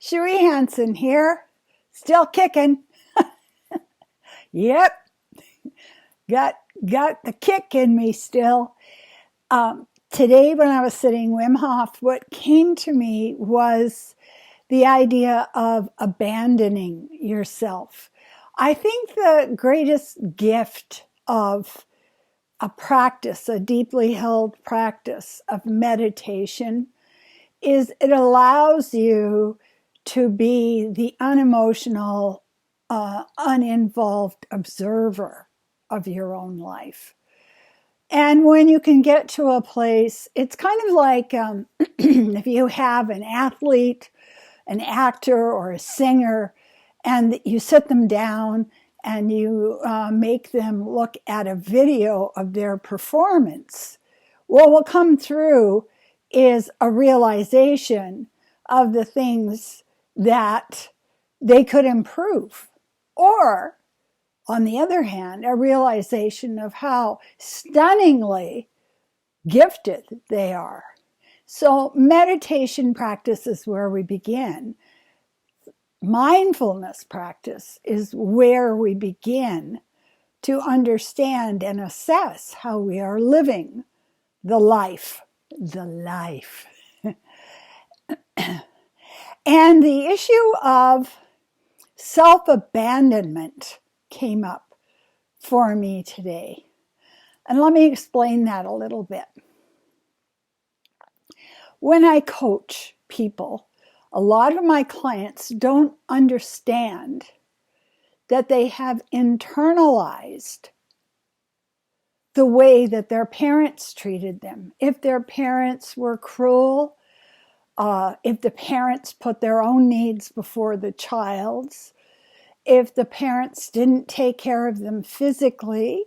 Cherie Hanson here, still kicking. Yep, got the kick in me still. Today when I was sitting Wim Hof, what came to me was the idea of abandoning yourself. I think the greatest gift of a practice, a deeply held practice of meditation, is it allows you to be the unemotional, uninvolved observer of your own life. And when you can get to a place, it's kind of like if you have an athlete, an actor, or a singer, and you sit them down and you make them look at a video of their performance. What will come through is a realization of the things that they could improve. Or, on the other hand, a realization of how stunningly gifted they are. So meditation practice is where we begin. Mindfulness practice is where we begin to understand and assess how we are living the life. And the issue of self-abandonment came up for me today. And let me explain that a little bit. When I coach people, a lot of my clients don't understand that they have internalized the way that their parents treated them. If their parents were cruel, if the parents put their own needs before the child's, if the parents didn't take care of them physically,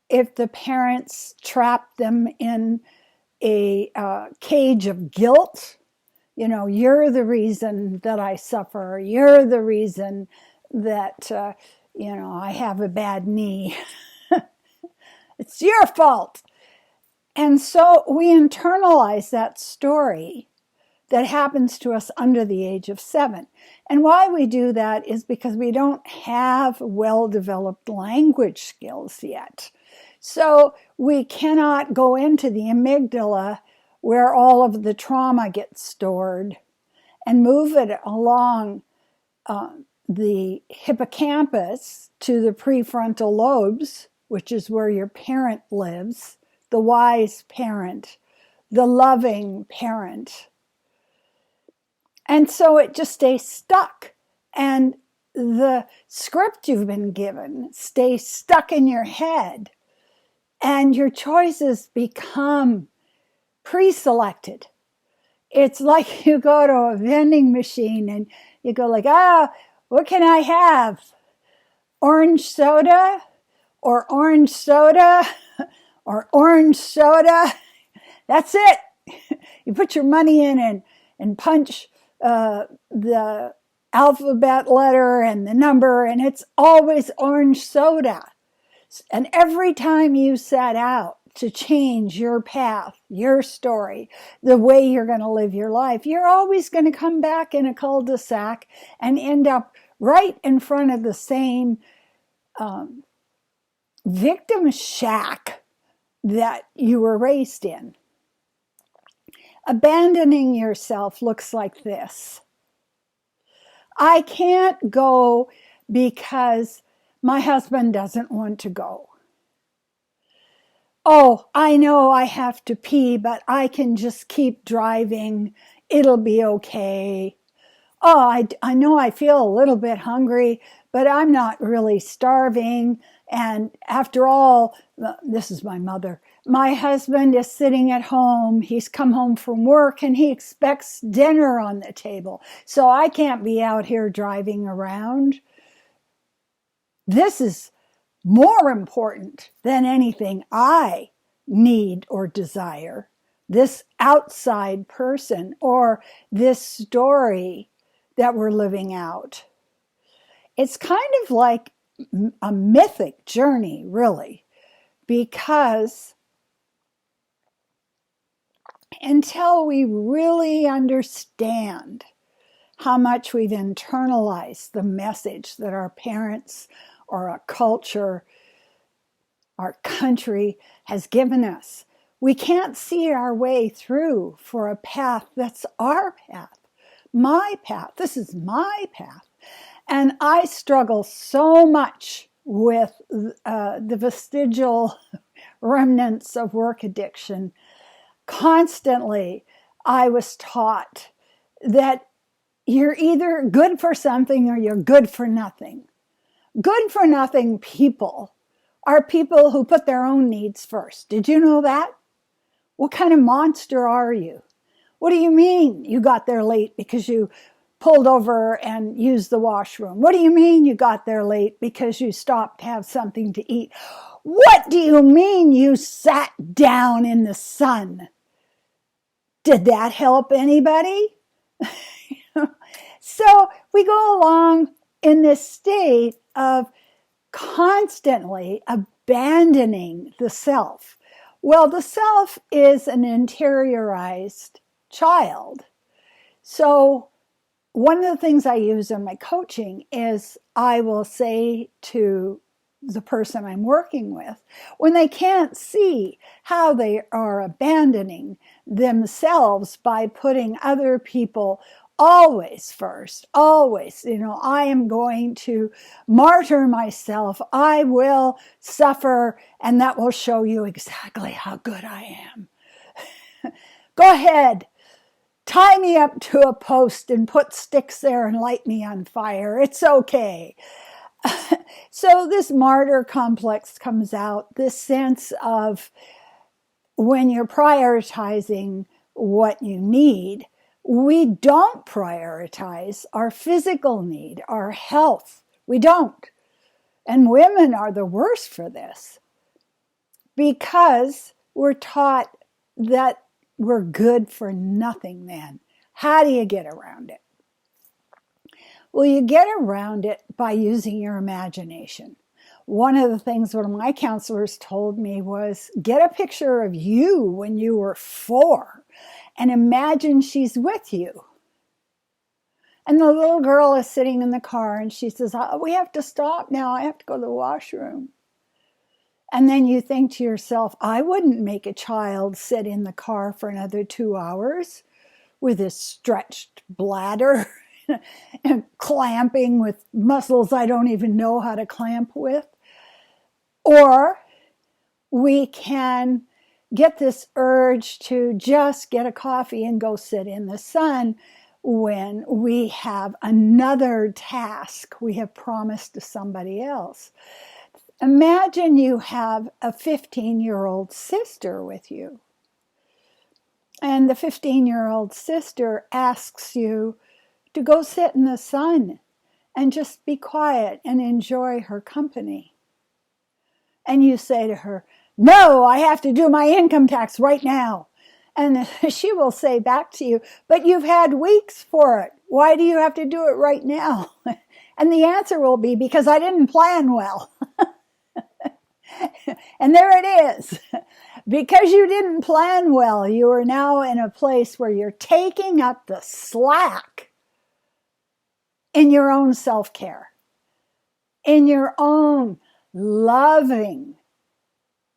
if the parents trapped them in a cage of guilt, you're the reason that I suffer, you're the reason that, I have a bad knee. It's your fault. And so we internalize that story that happens to us under the age of 7. And why we do that is because we don't have well-developed language skills yet. So we cannot go into the amygdala where all of the trauma gets stored and move it along the hippocampus to the prefrontal lobes, which is where your parent lives, the wise parent, the loving parent. And so it just stays stuck. And the script you've been given stays stuck in your head. And your choices become pre-selected. It's like you go to a vending machine and you go like, what can I have? Orange soda or orange soda or orange soda? That's it. You put your money in and punch the alphabet letter and the number, and it's always orange soda. And every time you set out to change your path, your story, the way you're going to live your life, you're always going to come back in a cul-de-sac and end up right in front of the same victim shack that you were raised in. Abandoning yourself looks like this. I can't go because my husband doesn't want to go. Oh, I know I have to pee, but I can just keep driving. It'll be okay. Oh, I know I feel a little bit hungry, but I'm not really starving. And after all, this is my mother. My husband is sitting at home. He's come home from work and he expects dinner on the table. So I can't be out here driving around. This is more important than anything I need or desire. This outside person or this story that we're living out. It's kind of like a mythic journey, really, because until we really understand how much we've internalized the message that our parents or our culture, our country has given us. We can't see our way through for a path that's our path, my path. This is my path. And I struggle so much with the vestigial remnants of work addiction. Constantly, I was taught that you're either good for something or you're good for nothing. Good for nothing people are people who put their own needs first. Did you know that? What kind of monster are you? What do you mean you got there late because you pulled over and used the washroom? What do you mean you got there late because you stopped to have something to eat? What do you mean you sat down in the sun? Did that help anybody? So we go along in this state of constantly abandoning the self. Well, the self is an interiorized child. So one of the things I use in my coaching is I will say to the person I'm working with, when they can't see how they are abandoning themselves by putting other people always first, always, I am going to martyr myself. I will suffer, and that will show you exactly how good I am. Go ahead. Tie me up to a post and put sticks there and light me on fire. It's okay. So this martyr complex comes out, this sense of when you're prioritizing what you need, we don't prioritize our physical need, our health. We don't. And women are the worst for this because we're taught that we're good for nothing then. How do you get around it? Well, you get around it by using your imagination. One of the things one of my counselors told me was, get a picture of you when you were 4 and imagine she's with you. And the little girl is sitting in the car and she says, we have to stop now. I have to go to the washroom. And then you think to yourself, I wouldn't make a child sit in the car for another 2 hours with a stretched bladder and clamping with muscles I don't even know how to clamp with. Or we can get this urge to just get a coffee and go sit in the sun when we have another task we have promised to somebody else. Imagine you have a 15-year-old sister with you. And the 15-year-old sister asks you to go sit in the sun and just be quiet and enjoy her company. And you say to her, no, I have to do my income tax right now. And she will say back to you, but you've had weeks for it. Why do you have to do it right now? And the answer will be, because I didn't plan well. And there it is. Because you didn't plan well, you are now in a place where you're taking up the slack in your own self-care, in your own loving,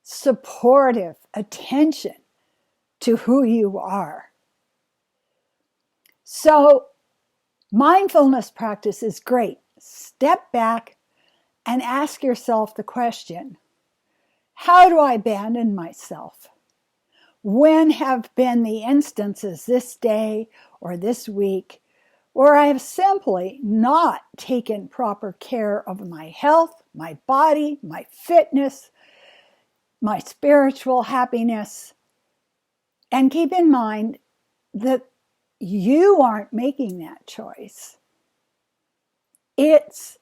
supportive attention to who you are. So mindfulness practice is great. Step back and ask yourself the question, how do I abandon myself? When have been the instances this day or this week where I have simply not taken proper care of my health, my body, my fitness, my spiritual happiness? And keep in mind that you aren't making that choice. It's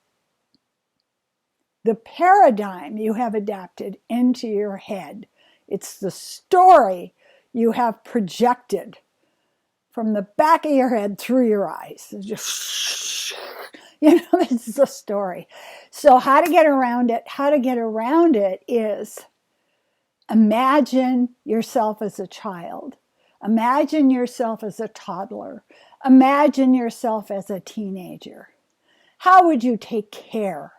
the paradigm you have adapted into your head. It's the story you have projected from the back of your head through your eyes. It's just, it's the story. So how to get around it? How to get around it is imagine yourself as a child. Imagine yourself as a toddler. Imagine yourself as a teenager. How would you take care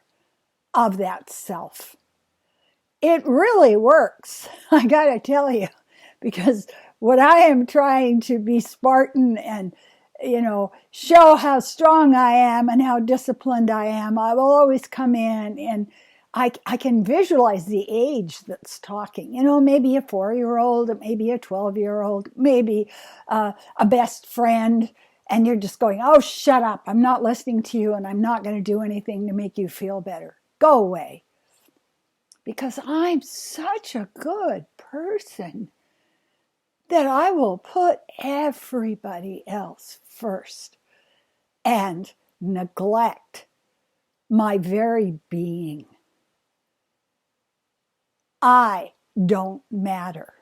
of that self? It really works, I gotta tell you, because what I am trying to be Spartan and, show how strong I am and how disciplined I am, I will always come in and I can visualize the age that's talking. Maybe a 4-year-old, maybe a 12-year-old, maybe a best friend. And you're just going, oh, shut up. I'm not listening to you and I'm not going to do anything to make you feel better. Go away. Because I'm such a good person that I will put everybody else first and neglect my very being. I don't matter.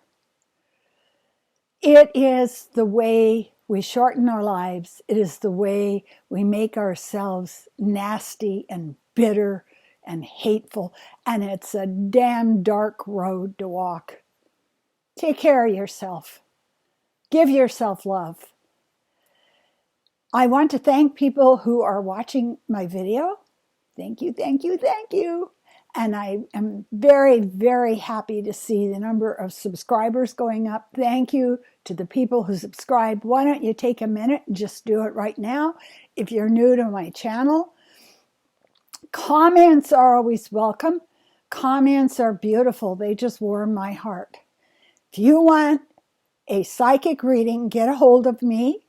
It is the way we shorten our lives. It is the way we make ourselves nasty and bitter and hateful. And it's a damn dark road to walk. Take care of yourself. Give yourself love. I want to thank people who are watching my video. Thank you, thank you, thank you. And I am very, very happy to see the number of subscribers going up. Thank you to the people who subscribe. Why don't you take a minute and just do it right now? If you're new to my channel, comments are always welcome. Comments are beautiful. They just warm my heart. If you want a psychic reading, get a hold of me.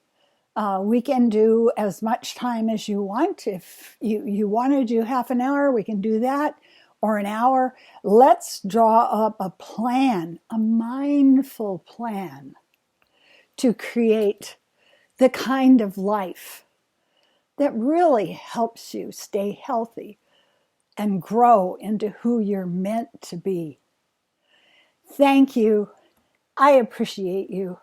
We can do as much time as you want. If you want to do half an hour, we can do that, or an hour. Let's draw up a plan, a mindful plan to create the kind of life that really helps you stay healthy and grow into who you're meant to be. Thank you. I appreciate you.